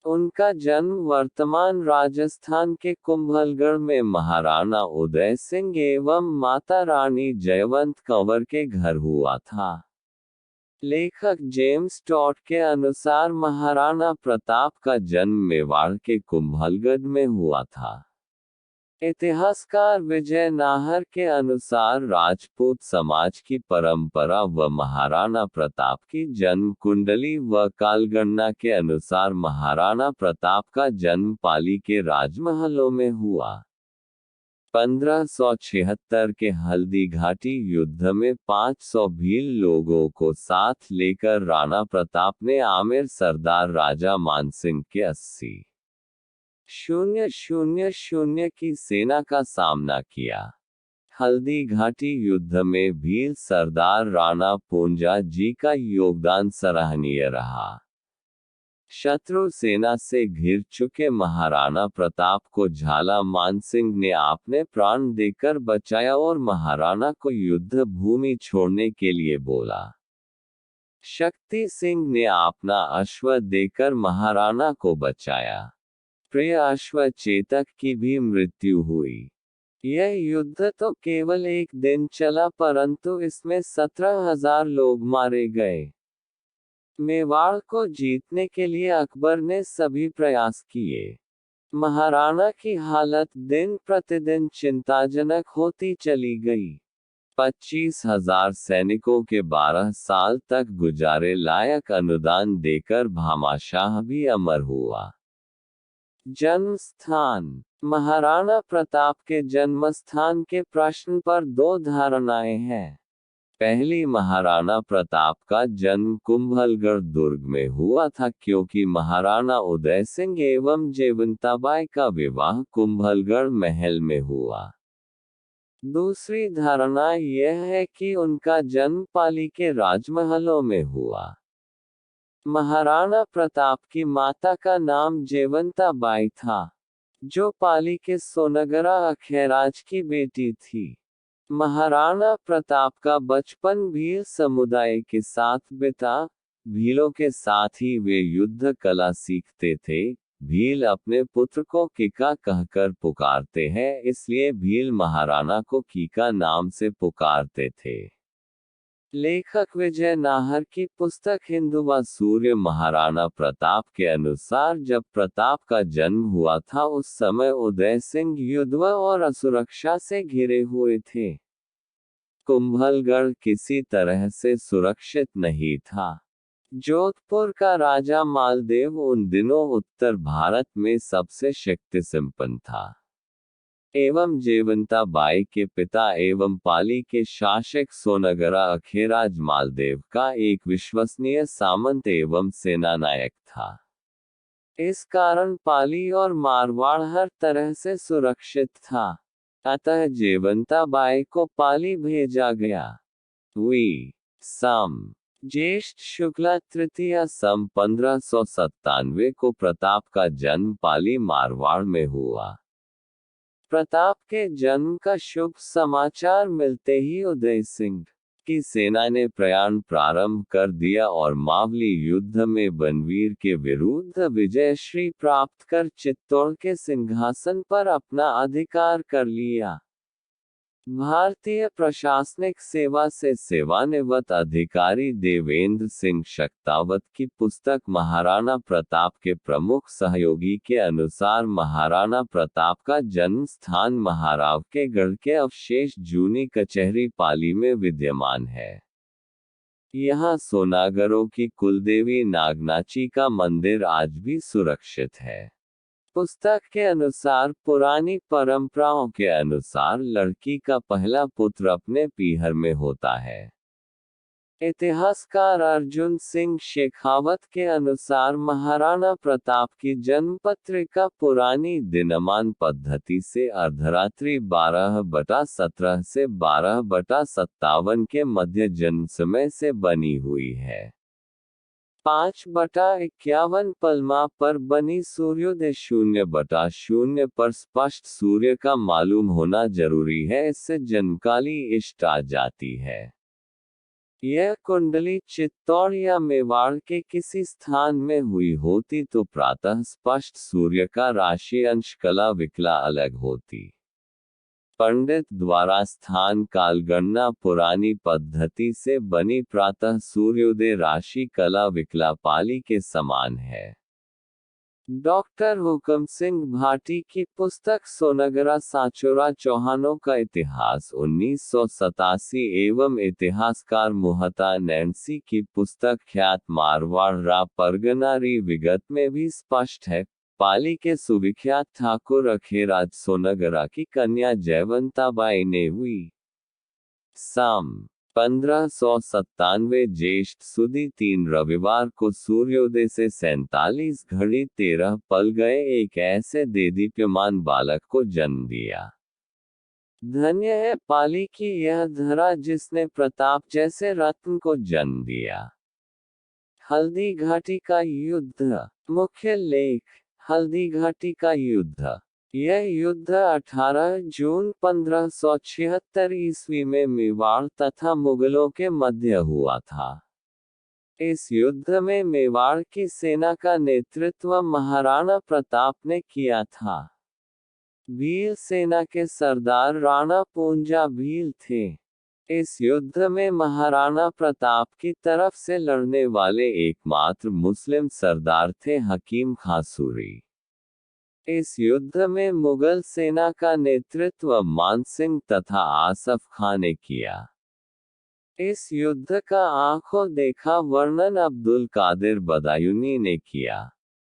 उनका जन्म वर्तमान राजस्थान के कुंभलगढ़ में महाराणा उदय सिंह एवं माता रानी जयवंत कंवर के घर हुआ था। लेखक जेम्स टॉड के अनुसार महाराणा प्रताप का जन्म मेवाड़ के कुंभलगढ़ में हुआ था। इतिहासकार विजय नाहर के अनुसार राजपूत समाज की परंपरा व महाराणा प्रताप की जन्म कुंडली व कालगणना के अनुसार महाराणा प्रताप का जन्म पाली के राजमहलों में हुआ। 1576 के हल्दी घाटी युद्ध में 500 भील लोगों को साथ लेकर राणा प्रताप ने आमेर सरदार राजा मानसिंह के 80,000 की सेना का सामना किया। हल्दी घाटी युद्ध में भील सरदार राणा पूंजा जी का योगदान सराहनीय रहा। शत्रु सेना से घिर चुके महाराणा प्रताप को झाला मानसिंह ने अपने प्राण देकर बचाया और महाराणा को युद्ध भूमि छोड़ने के लिए बोला। शक्ति सिंह ने अपना अश्व देकर महाराणा को बचाया। प्रिय अश्व चेतक की भी मृत्यु हुई। यह युद्ध तो केवल एक दिन चला परंतु इसमें 17,000 लोग मारे गए। मेवाड़ को जीतने के लिए अकबर ने सभी प्रयास किए। महाराणा की हालत दिन प्रतिदिन चिंताजनक होती चली गई। 25,000 सैनिकों के 12 साल तक गुजारे लायक अनुदान देकर भामाशाह भी अमर हुआ। जन्म स्थान। महाराणा प्रताप के जन्मस्थान के प्रश्न पर दो धारणाएं हैं। पहली, महाराणा प्रताप का जन्म कुंभलगढ़ दुर्ग में हुआ था क्योंकि महाराणा उदय सिंह एवं जयवंताबाई का विवाह कुंभलगढ़ महल में हुआ। दूसरी धारणा यह है कि उनका जन्म पाली के राजमहलों में हुआ। महाराणा प्रताप की माता का नाम जयवंताबाई था, जो पाली के सोनगरा अखेराज की बेटी थी। महाराणा प्रताप का बचपन भील समुदाय के साथ बिता। भीलों के साथ ही वे युद्ध कला सीखते थे। भील अपने पुत्र को कीका कहकर पुकारते हैं, इसलिए भील महाराणा को कीका नाम से पुकारते थे। लेखक विजय नाहर की पुस्तक हिंदुवा सूर्य महाराणा प्रताप के अनुसार जब प्रताप का जन्म हुआ था उस समय उदय सिंह युद्ध और असुरक्षा से घिरे हुए थे। कुंभलगढ़ किसी तरह से सुरक्षित नहीं था। जोधपुर का राजा मालदेव उन दिनों उत्तर भारत में सबसे शक्ति संपन्न था एवं जयवंताबाई के पिता एवं पाली के शासक सोनगरा अखेराज मालदेव का एक विश्वसनीय सामंत एवं सेनानायक था। इस कारण पाली और मारवाड़ हर तरह से सुरक्षित था। अतः जयवंताबाई को पाली भेजा गया। सम ज्येष्ठ शुक्ला तृतीया सन 1597 को प्रताप का जन्म पाली मारवाड़ में हुआ। प्रताप के जन्म का शुभ समाचार मिलते ही उदय सिंह की सेना ने प्रयाण प्रारंभ कर दिया और मावली युद्ध में बनवीर के विरुद्ध विजयश्री प्राप्त कर चित्तौड़ के सिंहासन पर अपना अधिकार कर लिया। भारतीय प्रशासनिक सेवा से सेवानिवृत्त अधिकारी देवेंद्र सिंह शक्तावत की पुस्तक महाराणा प्रताप के प्रमुख सहयोगी के अनुसार महाराणा प्रताप का जन्म स्थान महाराव के गढ़ के अवशेष जूनी कचहरी पाली में विद्यमान है। यहाँ सोनागरों की कुलदेवी नागनाची का मंदिर आज भी सुरक्षित है। पुस्तक के अनुसार पुरानी परंपराओं के अनुसार लड़की का पहला पुत्र अपने पीहर में होता है। इतिहासकार अर्जुन सिंह शेखावत के अनुसार महाराणा प्रताप की जन्म पत्रिका पुरानी दिनमान पद्धति से अर्धरात्रि 12/17 से 12/57 के मध्य जन्म समय से बनी हुई है। 5/51 पलमा पर बनी सूर्योदय 0/0 पर स्पष्ट सूर्य का मालूम होना जरूरी है, इससे जन्मकाली इष्ट आ जाती है। यह कुंडली चित्तौड़ या मेवाड़ के किसी स्थान में हुई होती तो प्रातः स्पष्ट सूर्य का राशि अंश कला विकला अलग होती। पंडित द्वारा स्थान कालगणना पुरानी पद्धति से बनी प्रातः सूर्योदय राशि कला विकला पाली के समान है। डॉक्टर हुकम सिंह भाटी की पुस्तक सोनगरा साचोरा चौहानों का इतिहास 1987 एवं इतिहासकार मोहता नैन्सी की पुस्तक ख्यात मारवाड़ रा परगनारी विगत में भी स्पष्ट है। पाली के सुविख्यात ठाकुर अखेराज सोनगरा की कन्या जयवंताबाई ने हुई साम 1597 ज्येष्ठ सुदी 3 रविवार को सूर्योदय से 47 घड़ी 13 पल गए एक ऐसे देदीप्यमान बालक को जन्म दिया। धन्य है पाली की यह धरा जिसने प्रताप जैसे रत्न को जन्म दिया। हल्दी घाटी का युद्ध। मुख्य लेख। हल्दी घाटी का युद्ध। यह युद्ध 18 जून 1576 ईस्वी में मेवाड़ तथा मुगलों के मध्य हुआ था। इस युद्ध में मेवाड़ की सेना का नेतृत्व महाराणा प्रताप ने किया था। भील सेना के सरदार राणा पूंजा भील थे। इस युद्ध में महाराणा प्रताप की तरफ से लड़ने वाले एकमात्र मुस्लिम सरदार थे हकीम खां सूरी। इस युद्ध में मुगल सेना का नेतृत्व मान सिंह तथा आसफ खां ने किया। इस युद्ध का आंखों देखा वर्णन अब्दुल कादिर बदायूनी ने किया।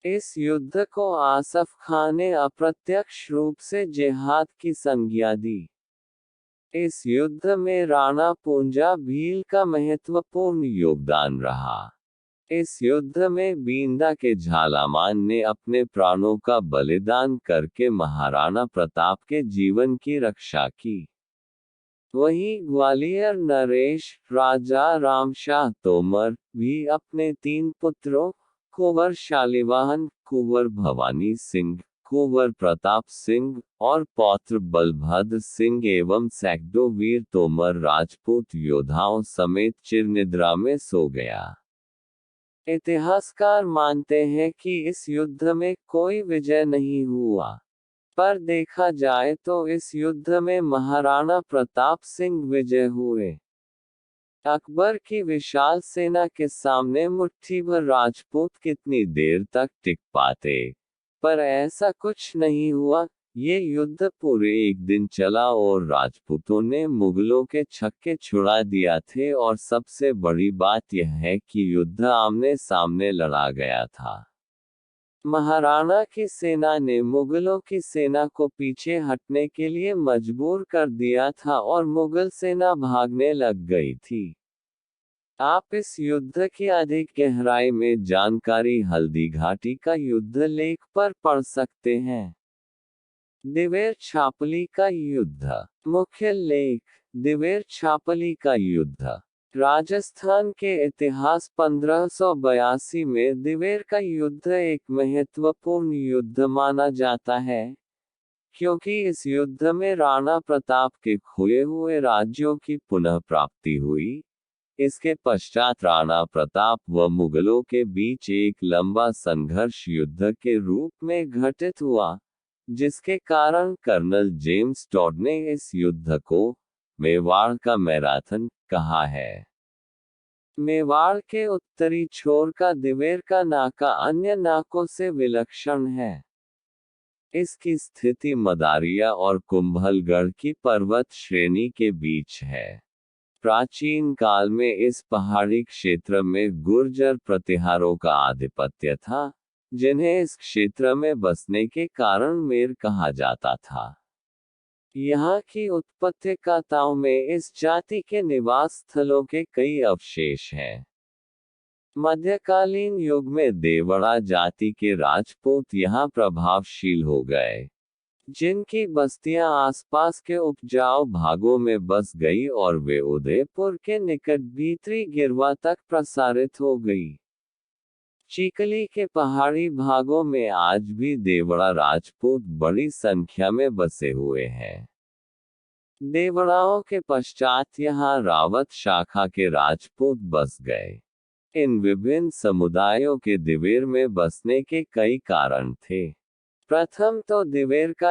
इस युद्ध को आसफ खां ने अप्रत्यक्ष रूप से जिहाद की संज्ञा दी। इस युद्ध में राणा पूंजा भील का महत्वपूर्ण योगदान रहा। इस युद्ध में बींदा के झालामान ने अपने प्राणों का बलिदान करके महाराणा प्रताप के जीवन की रक्षा की। वहीं ग्वालियर नरेश राजा रामशाह तोमर भी अपने 3 पुत्रों कुंवर शालिवाहन, कुंवर भवानी सिंह, कुंवर प्रताप सिंह और पौत्र बलभद्र सिंह एवं सैकड़ों वीर तोमर राजपूत योद्धाओं समेत चिरनिद्रा में सो गया। इतिहासकार मानते हैं कि इस युद्ध में कोई विजय नहीं हुआ, पर देखा जाए तो इस युद्ध में महाराणा प्रताप सिंह विजय हुए। अकबर की विशाल सेना के सामने मुट्ठी भर राजपूत कितनी देर तक टिक पाते, पर ऐसा कुछ नहीं हुआ। ये युद्ध पूरे एक दिन चला और राजपूतों ने मुगलों के छक्के छुड़ा दिया थे और सबसे बड़ी बात यह है कि युद्ध आमने सामने लड़ा गया था। महाराणा की सेना ने मुगलों की सेना को पीछे हटने के लिए मजबूर कर दिया था और मुगल सेना भागने लग गई थी। आप इस युद्ध की अधिक गहराई में जानकारी हल्दी घाटी का युद्ध लेख पर पढ़ सकते हैं। दिवेर छापली का युद्ध। मुख्य लेख। दिवेर छापली का युद्ध। राजस्थान के इतिहास 1582 में दिवेर का युद्ध एक महत्वपूर्ण युद्ध माना जाता है, क्योंकि इस युद्ध में राणा प्रताप के खोए हुए राज्यों की पुनः प्राप्ति हुई। इसके पश्चात राणा प्रताप व मुगलों के बीच एक लंबा संघर्ष युद्ध के रूप में घटित हुआ, जिसके कारण कर्नल जेम्स टॉड ने इस युद्ध को मेवाड़ का मैराथन कहा है। मेवाड़ के उत्तरी छोर का दिवेर का नाका अन्य नाकों से विलक्षण है। इसकी स्थिति मदारिया और कुंभलगढ़ की पर्वत श्रेणी के बीच है। प्राचीन काल में इस पहाड़ी क्षेत्र में गुर्जर प्रतिहारों का आधिपत्य था, जिन्हें इस क्षेत्र में बसने के कारण मेर कहा जाता था। यहाँ की उत्पत्तिकर्ताओं में इस जाति के निवास स्थलों के कई अवशेष हैं। मध्यकालीन युग में देवड़ा जाति के राजपूत यहाँ प्रभावशील हो गए, जिनकी बस्तियां आसपास के उपजाऊ भागों में बस गई और वे उदयपुर के निकट भीतरी गिरवा तक प्रसारित हो गई। चिकली के पहाड़ी भागों में आज भी देवड़ा राजपूत बड़ी संख्या में बसे हुए हैं। देवराओं के पश्चात यहाँ रावत शाखा के राजपूत बस गए। इन विभिन्न समुदायों के दिवेर में बसने के कई कारण थे। प्रथम तो दिवेर का